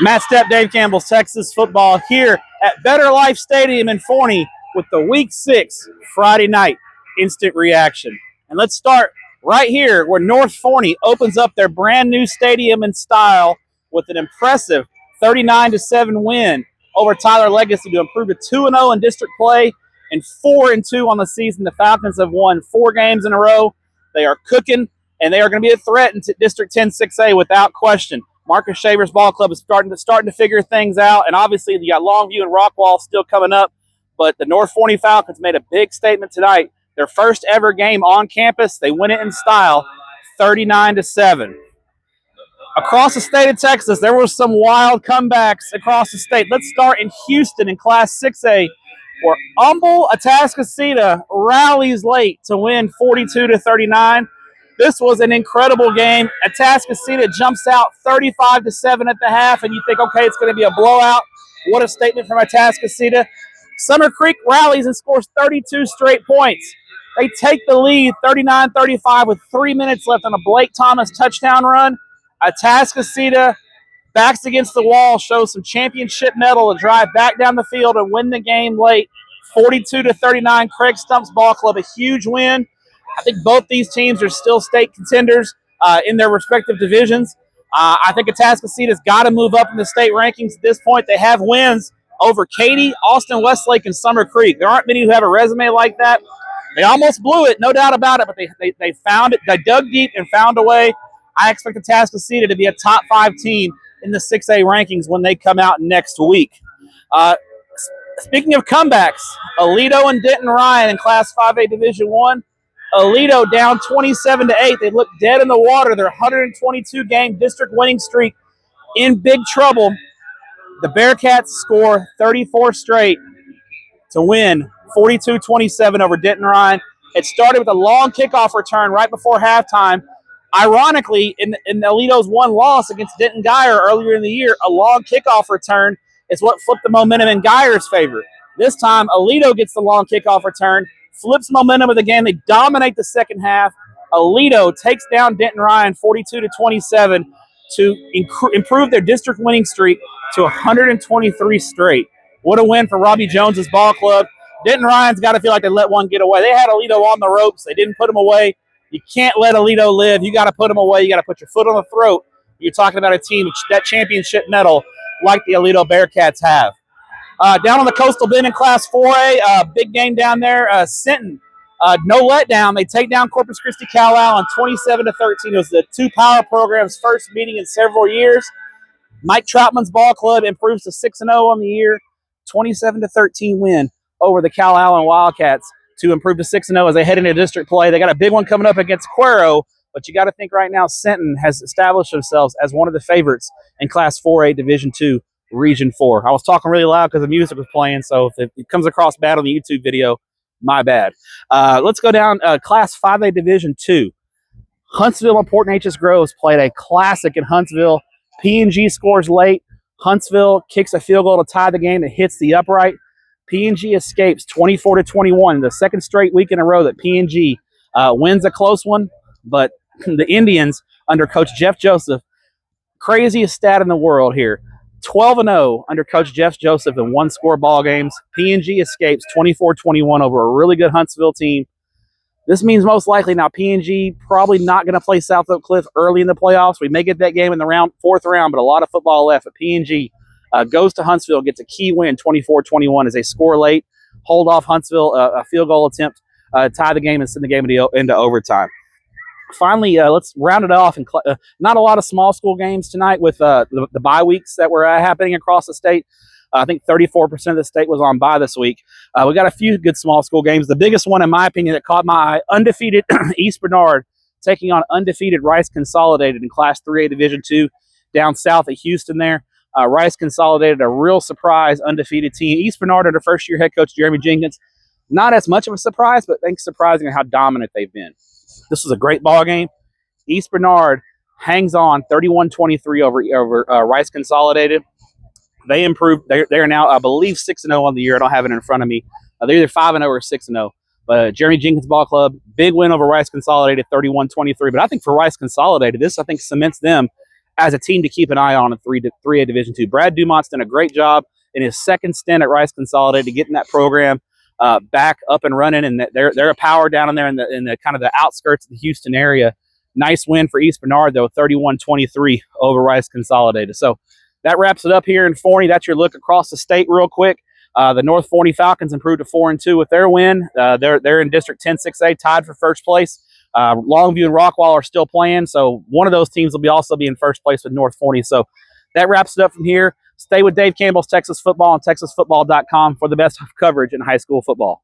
Matt Stepp, Dave Campbell's Texas football here at Better Life Stadium in Forney with the Week 6 Friday night instant reaction. And let's start right here where North Forney opens up their brand new stadium in style with an impressive 39-7 win over Tyler Legacy to improve to 2-0 in district play and 4-2 on the season. The Falcons have won 4 games in a row. They are cooking, and they are going to be a threat in District 10 6A without question. Marcus Shaver's ball club is starting to figure things out, and obviously you got Longview and Rockwall still coming up, but the North Forney Falcons made a big statement tonight. Their first ever game on campus, they win it in style, 39-7. Across the state of Texas, there were some wild comebacks across the state. Let's start in Houston in Class 6A, where Humble Atascocita rallies late to win 42-39. This was an incredible game. Atascocita jumps out 35-7 at the half, and you think, okay, it's going to be a blowout. What a statement from Atascocita. Summer Creek rallies and scores 32 straight points. They take the lead 39-35 with 3 minutes left on a Blake Thomas touchdown run. Atascocita backs against the wall, shows some championship mettle to drive back down the field and win the game late, 42-39. Craig Stump's ball club, a huge win. I think both these teams are still state contenders in their respective divisions. I think Atascocita's got to move up in the state rankings at this point. They have wins over Katy, Austin Westlake, and Summer Creek. There aren't many who have a resume like that. They almost blew it, no doubt about it, but they found it. They dug deep and found a way. I expect Atascocita to be a top 5 team in the 6A rankings when they come out next week. Speaking of comebacks, Aledo and Denton Ryan in Class 5A Division 1. Aledo down 27-8. They look dead in the water. Their 122-game district winning streak in big trouble. The Bearcats score 34 straight to win 42-27 over Denton Ryan. It started with a long kickoff return right before halftime. Ironically, in Aledo's one loss against Denton Geyer earlier in the year, a long kickoff return is what flipped the momentum in Geyer's favor. This time, Aledo gets the long kickoff return, flips momentum of the game. They dominate the second half. Aledo takes down Denton Ryan 42-27 to improve their district winning streak to 123 straight. What a win for Robbie Jones's ball club. Denton Ryan's got to feel like they let one get away. They had Aledo on the ropes. They didn't put him away. You can't let Aledo live. You got to put him away. You got to put your foot on the throat. You're talking about a team with that championship medal like the Aledo Bearcats have. Down on the Coastal Bend in Class 4A, big game down there. Sinton, no letdown. They take down Corpus Christi Calallen 27-13. It was the 2 power programs' first meeting in several years. Mike Troutman's ball club improves to 6-0 on the year. 27-13 win over the Calallen Wildcats to improve to 6-0 as they head into district play. They got a big one coming up against Cuero, but you got to think right now Sinton has established themselves as one of the favorites in Class 4A Division 2 Region 4. I was talking really loud because the music was playing, so if it comes across bad on the YouTube video, my bad. Let's go down Class 5A Division 2. Huntsville and Port Neches-Groves played a classic in Huntsville. PNG scores late. Huntsville kicks a field goal to tie the game that hits the upright. PNG escapes 24-21, the second straight week in a row that PNG wins a close one. But the Indians, under Coach Jeff Joseph, craziest stat in the world here, 12-0 under Coach Jeff Joseph in one-score ball games. PNG escapes 24-21 over a really good Huntsville team. This means most likely now PNG probably not going to play South Oak Cliff early in the playoffs. We may get that game in the fourth round, but a lot of football left. But PNG goes to Huntsville, gets a key win, 24-21, as they score late, hold off Huntsville, a field goal attempt, tie the game and send the game into overtime. Finally, let's round it off. Not a lot of small school games tonight with the bye weeks that were happening across the state. I think 34% of the state was on bye this week. We got a few good small school games. The biggest one, in my opinion, that caught my eye, undefeated East Bernard taking on undefeated Rice Consolidated in Class 3A Division 2 down south at Houston there. Rice Consolidated, a real surprise, undefeated team. East Bernard under first-year head coach Jeremy Jenkins, not as much of a surprise, but I think surprising how dominant they've been. This was a great ball game. East Bernard hangs on 31-23 over Rice Consolidated. They improved. They're now, I believe, 6-0 on the year. I don't have it in front of me. They're either 5-0 or 6-0. But Jeremy Jenkins Ball Club, big win over Rice Consolidated, 31-23. But I think for Rice Consolidated, this, I think, cements them as a team to keep an eye on in 3A Division II. Brad Dumont's done a great job in his second stint at Rice Consolidated to getting that program back up and running, and they're a power down in there in the kind of the outskirts of the Houston area. Nice win for East Bernard, though, 31-23 over Rice Consolidated. So that wraps it up here in Forney. That's your look across the state real quick. The North Forney Falcons improved to 4-2 with their win. They're in District 10-6A, tied for first place. Longview and Rockwall are still playing, so one of those teams will also be in first place with North Forney. So that wraps it up from here. Stay with Dave Campbell's Texas Football and TexasFootball.com for the best coverage in high school football.